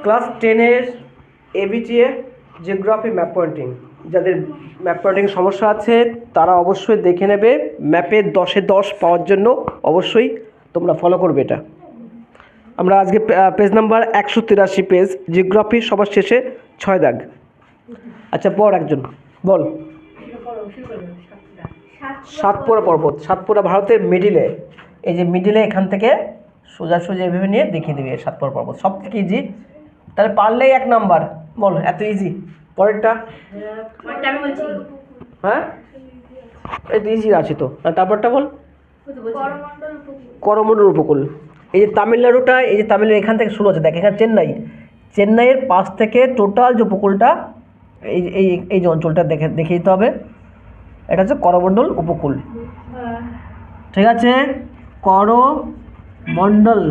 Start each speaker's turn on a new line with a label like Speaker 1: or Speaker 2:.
Speaker 1: Class 10-এর ABTA geography map pointing, যাদের map pointing সমস্যা আছে তারা অবশ্যই দেখে নেবে। ম্যাপে 10-এ 10 পাওয়ার জন্য অবশ্যই তোমরা ফলো করবে এটা। আমরা আজকে পেজ নাম্বার 183, পেজ জিওগ্রাফি, সবার শেষে 6 দাগ। আচ্ছা, পর একজন বল। সাতপুরা পর্বত, সাতপুরা ভারতের মিডিলে, এই যে মিডিলে, এখান থেকে সোজাসুজি এভাবে নিয়ে দেখিয়ে দেবে সাতপুরা পর্বত। সব থেকে ইজি, তাহলে পারলেই 1 নাম্বার। বল, এত ইজি। পরেরটা হ্যাঁ, এই তো ইজি আছে তো। তারপরটা বল। করমণ্ডল উপকূল। এই যে তামিলনাড়ুটা, এই যে তামিলনাড়ু এখান থেকে শুরু হচ্ছে, দেখ এখানে চেন্নাইয়ের পাশ থেকে টোটাল যে উপকূলটা, এই এই এই যে অঞ্চলটা দেখে দিতে হবে। এটা হচ্ছে করমণ্ডল উপকূল। ঠিক আছে, করমণ্ডল